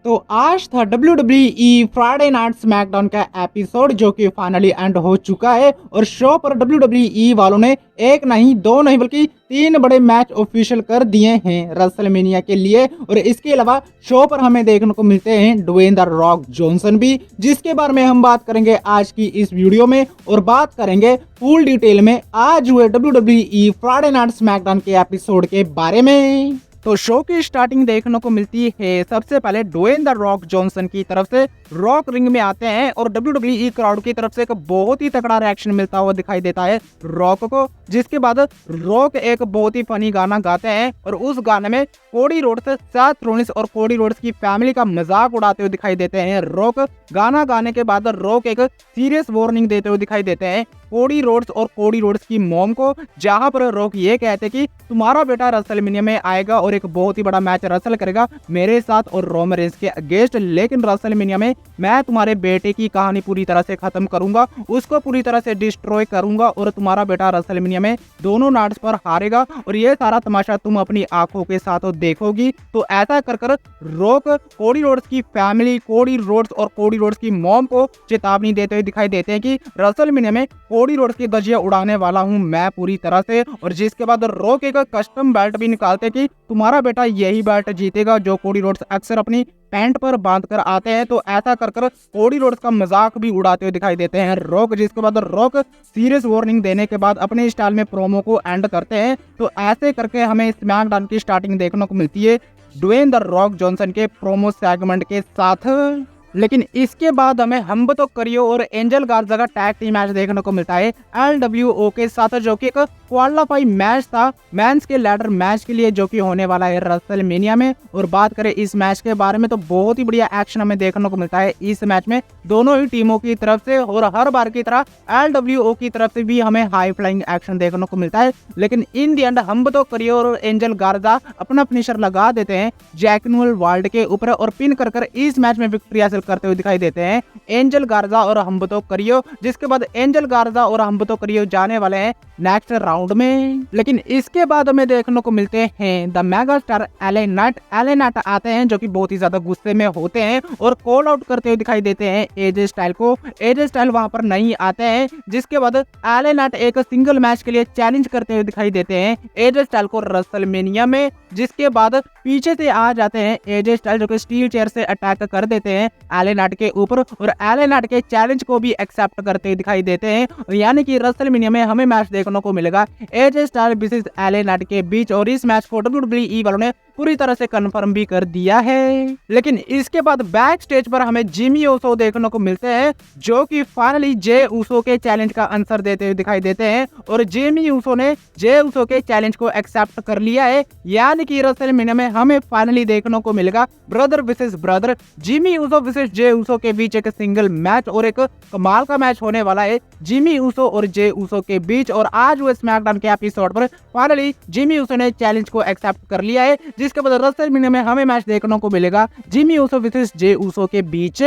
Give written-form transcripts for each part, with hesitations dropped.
तो आज था WWE फ्राइडे नाइट स्मैकडाउन का एपिसोड जो कि फाइनली एंड हो चुका है और शो पर WWE वालों ने एक नहीं दो नहीं बल्कि 3 बड़े मैच ऑफिशियल कर दिए हैं रेसलमेनिया के लिए। और इसके अलावा शो पर हमें देखने को मिलते हैं ड्वेन द रॉक जॉनसन भी, जिसके बारे में हम बात करेंगे आज की इस वीडियो में और बात करेंगे फुल डिटेल में आज हुए WWE फ्राइडे नाइट स्मैकडाउन के एपिसोड के बारे में। तो शो की स्टार्टिंग देखने को मिलती है सबसे पहले ड्वेन द रॉक जॉनसन की तरफ से रॉक रिंग में आते हैं और WWE क्राउड की तरफ से एक बहुत ही तगड़ा रिएक्शन मिलता हुआ दिखाई देता है रॉक को, जिसके बाद रॉक एक बहुत ही फनी गाना गाते हैं और उस गाने में कोडी रोड्स, सेथ रॉलिंस और कोडी रोड्स की फैमिली का मजाक उड़ाते हुए दिखाई देते हैं रॉक। गाना गाने के बाद रॉक एक सीरियस वार्निंग देते हुए दिखाई देते हैं कोडी रोड्स और कोडी रोड्स की मॉम को, जहां पर रॉक ये कहते कि तुम्हारा बेटा रेसलमेनिया में आएगा और एक बहुत ही बड़ा मैच रेसल करेगा मेरे साथ और रोमन रेंस के अगेंस्ट, लेकिन रेसलमेनिया में मैं तुम्हारे बेटे की कहानी पूरी तरह से खत्म करूंगा, उसको पूरी तरह से डिस्ट्रॉय करूंगा और तुम्हारा बेटा रेसलमेनिया में दोनों नाट्स पर हारेगा और ये सारा तमाशा तुम अपनी आंखों के साथ देखोगी। तो ऐसा कर कर रॉक कोडी रोड्स की फैमिली, कोडी रोड्स और कोडी रोड्स की मॉम को चेतावनी देते हुए दिखाई देते हैं कि रेसलमेनिया में कोडी रोड्स की धज्जियां उड़ाने वाला हूं मैं पूरी तरह से। और जिसके बाद रॉक एक कस्टम बेल्ट भी निकालते कि तुम्हारा बेटा यही बेल्ट जीतेगा जो कोडी रोड्स अक्सर अपनी पैंट पर बांध कर आते हैं। तो ऐसा कर कर कोडी रोड्स का मजाक भी उड़ाते हुए दिखाई देते हैं रॉक, जिसके बाद रॉक सीरियस वार्निंग देने के बाद अपने स्टाइल में प्रोमो को एंड करते हैं। तो ऐसे करके हमें स्मैकडाउन की स्टार्टिंग देखने को मिलती है ड्वेन द रॉक जॉनसन के प्रोमो सेगमेंट के साथ। लेकिन इसके बाद हमें हम्बतो करियो और एंजल गार्जा का टैग टीम मैच देखने को मिलता है LWO के साथ, जो कि एक क्वालिफाई मैच था मेंस के लैडर मैच के लिए जो कि होने वाला है रेसलमेनिया में। और बात करें इस मैच के बारे में तो बहुत ही बढ़िया एक्शन हमें देखने को मिलता है इस मैच में दोनों ही टीमों की तरफ से, और हर बार की तरह LWO की तरफ से भी हमें हाई फ्लाइंग एक्शन देखने को मिलता है। लेकिन इन दी एंड हम्बतो करियो और एंजल गार्जा अपना फिनिशर लगा देते हैं जैक नोएल वर्ल्ड के ऊपर और पिन कर कर इस मैच में विक्ट्री हासिल करते हुए दिखाई देते हैं एंजल गार्जा और हम्बतो करियो। जिसके बाद एंजल गार्जा और हम्बतो करियो जाने वाले हैं नेक्स्ट राउंड में। लेकिन इसके बाद हमें देखने को मिलते हैं the mega star LA Knight आते हैं जो कि बहुत ही ज्यादा गुस्से में होते हैं और कॉल आउट करते हुए दिखाई देते हैं एजे स्टाइल को। एजे स्टाइल वहां पर नहीं आते हैं, जिसके बाद एले नाइट एक सिंगल मैच के लिए चैलेंज करते हुए दिखाई देते हैं एजे स्टाइल को रेसलमेनिया में। जिसके बाद पीछे से आ जाते हैं एजे स्टाइल जो कि स्टील चेयर से अटैक कर देते हैं एले नाइट के ऊपर और एले नाइट के चैलेंज को भी एक्सेप्ट करते दिखाई देते हैं। यानी कि रेसलमेनिया में हमें मैच देखने को मिलेगा एजे स्टाइल वर्सेस एले नाइट के बीच, और इस मैच को WWE वालों ने पूरी तरह से कंफर्म भी कर दिया है। लेकिन इसके बाद बैक स्टेज पर हमें जिमी ऊसो देखने को मिलते हैं जो कि फाइनली जे ऊसो के चैलेंज का आंसर देते हुए दिखाई देते हैं और जिमी ऊसो ने जे ऊसो के चैलेंज को एक्सेप्ट कर लिया है। यानी कि रेसलमेनिया में हमें फाइनली देखने को मिलेगा brother versus brother, Jimmy Uso versus Jey Uso के बीच एक सिंगल मैच और एक कमाल का मैच होने वाला है जिमी ऊसो और जे ऊसो के बीच। और आज हुए स्मैकडाउन के एपिसोड पर फाइनली जिमी ऊसो ने चैलेंज को एक्सेप्ट कर लिया है, जिसके बाद रेसलमेनिया में हमें मैच देखने को मिलेगा Jimmy Uso versus Jey Uso के बीच।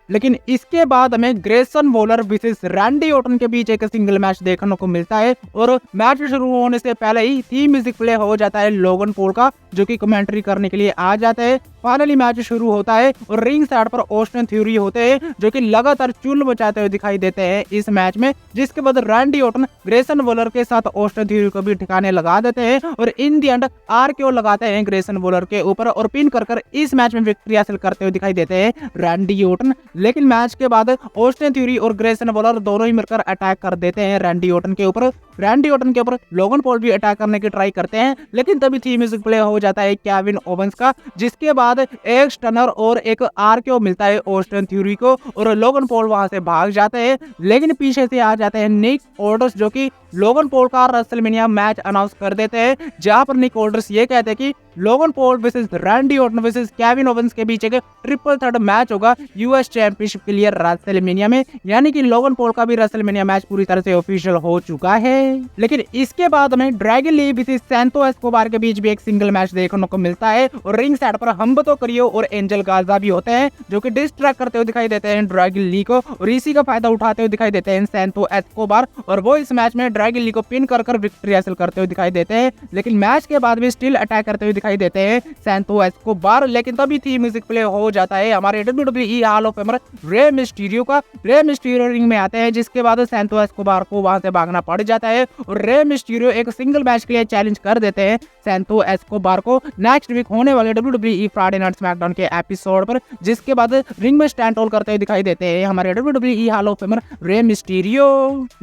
लेकिन इसके बाद हमें Grayson Waller versus Randy Orton के बीच एक सिंगल मैच देखने को मिलता है और मैच शुरू होने से पहले ही थीम म्यूजिक प्ले हो जाता है लोगन पॉल का, जो कि कमेंट्री करने के लिए आ जाता है। फाइनली मैच शुरू होता है और रिंग साइड पर ऑस्टिन थ्यूरी होते हैं जो कि लगातार चुल मचाते हुए दिखाई देते हैं इस मैच में। जिसके बाद रैंडी ऑर्टन ग्रेसन वॉलर के साथ ऑस्टिन थ्यूरी को भी ठिकाने लगा देते हैं और इन दी एंड RKO लगाते हैं ग्रेसन वॉलर के ऊपर और पिन कर कर इस मैच में विक्ट्री हासिल करते हुए दिखाई देते हैं रैंडी ऑर्टन। लेकिन मैच के बाद ऑस्टिन थ्यूरी और ग्रेसन वॉलर दोनों ही मिलकर अटैक कर देते हैं रैंडी ऑर्टन के ऊपर। रैंडी ऑर्टन के ऊपर लोगन पॉल भी अटैक करने की ट्राई करते हैं, लेकिन तभी थीम म्यूजिक प्ले हो जाता है केविन ओवेंस का, जिसके बाद एक स्टनर और एक RKO मिलता है ऑस्टिन थ्यूरी को और लोगन पॉल वहां से भाग जाते हैं। लेकिन पीछे से आ जाते हैं निक ऑल्डर्स जो कि लोगन पॉल का रेसलमेनिया मैच अनाउंस कर देते हैं, जहां पर निक ऑल्डर्स ये कहते हैं कि Logan Paul versus Randy Orton versus Kevin Owens के बीच एक ट्रिपल थर्ड मैच होगा US चैंपियनशिप के लिए रेसलमेनिया में। यानी कि लोगन पॉल का भी रेसलमेनिया मैच पूरी तरह से ऑफिशियल हो चुका है। लेकिन इसके बाद हमें ड्रैगन ली विसेस सैंतो एस्कोबार के बीच भी एक सिंगल मैच देखने को मिलता है और रिंग साइड पर हम्बर्तो कार्रियो और एंजल गार्जा भी होते हैं जो कि डिस्ट्रैक्ट करते हुए दिखाई देते हैं ड्रैगन ली को और इसी का फायदा उठाते हुए दिखाई देते हैं सैंतो एस्कोबार और वो इस मैच में ड्रैगन ली को पिन कर विक्ट्री हासिल करते हुए दिखाई देते हैं। लेकिन मैच के बाद भी स्टिल अटैक करते हुए दिखाई देते हैं सैंतो एस्कोबार। लेकिन तभी थी म्यूजिक प्ले हो जाता है हमारे WWE hall of famer Rey Mysterio का। रे मिस्टीरियो रिंग में आते हैं जिसके बाद सैंतो एस्कोबार को वहां से भागना पड़ जाता है और रे मिस्टीरियो एक सिंगल मैच के लिए चैलेंज कर देते हैं सैंतो एस्कोबार को नेक्स्ट वीक होने वाले WWE फ्राइडे नाइट स्मैकडाउन के एपिसोड पर, जिसके बाद रिंग में स्टैंड होल्ड करते हुए दिखाई देते हैं हमारे WWE hall of famer Rey Mysterio.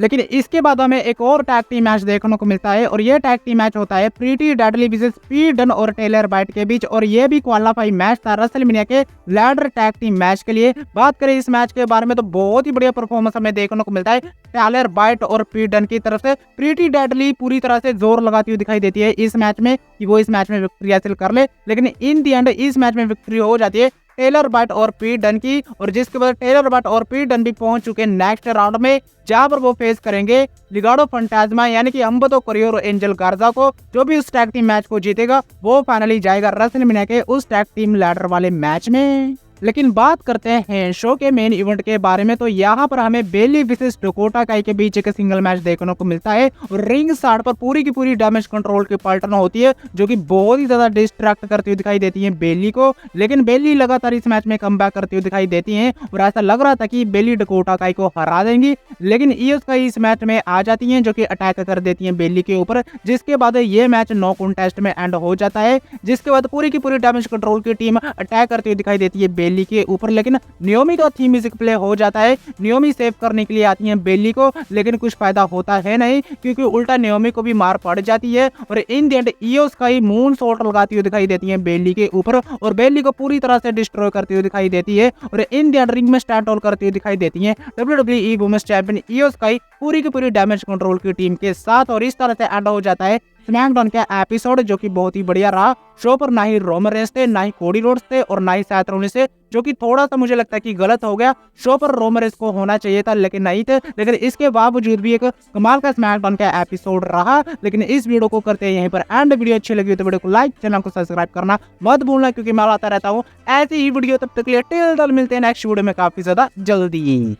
लेकिन इसके बाद हमें एक और टैग टीम मैच देखने को मिलता है और ये टैग टीम मैच होता है प्रीटी डेडली वर्सेस पीट डन और टेलर बाइट के बीच और ये भी क्वालिफाई मैच था रेसलमेनिया के लैडर टैग टीम मैच के लिए। बात करें इस मैच के बारे में तो बहुत ही बढ़िया परफॉर्मेंस हमें देखने को मिलता है टेलर बाइट और पीट डन की तरफ से। प्रीटी डेडली पूरी तरह से जोर लगाती हुई दिखाई देती है इस मैच में कि वो इस मैच में विक्ट्री हासिल कर ले, लेकिन इन दी एंड इस मैच में विक्ट्री हो जाती है टेलर बाइट और पीट डन की और जिसके बाद टेलर बाइट और पीट डन भी पहुंच चुके हैं नेक्स्ट राउंड में जहां पर वो फेस करेंगे लिगाडो फंटास्मा यानी कि हम्बर्तो कार्रियो और एंजल गार्जा को। जो भी उस टैग टीम मैच को जीतेगा वो फाइनली जाएगा रेसलमेनिया के उस टैग टीम लैडर वाले मैच में। लेकिन बात करते हैं शो के मेन इवेंट के बारे में तो यहाँ पर हमें बेली वर्सेस डकोटा काई के बीच एक सिंगल मैच देखने को मिलता है और रिंग साइड पर पूरी की पूरी डैमेज कंट्रोल की पलटन होती है जो कि बहुत ही ज्यादा डिस्ट्रैक्ट करती हुई दिखाई देती है बेली को। लेकिन बेली लगातार इस मैच में कमबैक करती हुई दिखाई देती है और ऐसा लग रहा था कि बेली डकोटा काई को हरा देंगी, लेकिन ईओस काई इस मैच में आ जाती है जो कि अटैक कर देती है बेली के ऊपर, जिसके बाद ये मैच नो कॉन्टेस्ट में एंड हो जाता है। जिसके बाद पूरी की पूरी डैमेज कंट्रोल की टीम अटैक करती हुई दिखाई देती है बेली के ऊपर, लेकिन नियोमी का थीम म्यूजिक प्ले हो जाता है। नियोमी सेव करने के लिए आती है बेली को, लेकिन कुछ फायदा होता है नहीं क्योंकि उल्टा नियोमी को भी मार पड़ जाती है और इन द एंड ईओ स्काई मून शॉट लगाती हुई दिखाई देती है बेली के ऊपर और बेली को पूरी तरह से डिस्ट्रॉय करती हुई दिखाई देती है और इन द एंड रिंग में स्टैंड होल्ड करती हुई दिखाई देती है WWE women's champion Iyo Sky पूरी की पूरी डैमेज कंट्रोल की टीम के साथ। और इस तरह से एंड हो जाता है स्मैकडाउन का एपिसोड जो कि बहुत ही बढ़िया रहा। शो पर ना ही रोमन रेंस थे, ना ही कोडी रोड्स थे और ना ही सेथ रॉलिन्स थे, जो कि थोड़ा सा मुझे लगता है कि गलत हो गया। शो पर रोमन रेंस को होना चाहिए था लेकिन नहीं थे, लेकिन इसके बावजूद भी एक कमाल का स्मैकडाउन का एपिसोड रहा। लेकिन इस वीडियो को करते हैं यहीं पर एंड। वीडियो अच्छी लगी तो वीडियो को लाइक, चैनल को सब्सक्राइब करना मत भूलना क्योंकि मैं लाता रहता हूँ ऐसी ही वीडियो। तब तक के लिए टिल देन मिलते हैं नेक्स्ट वीडियो में काफी ज्यादा जल्दी।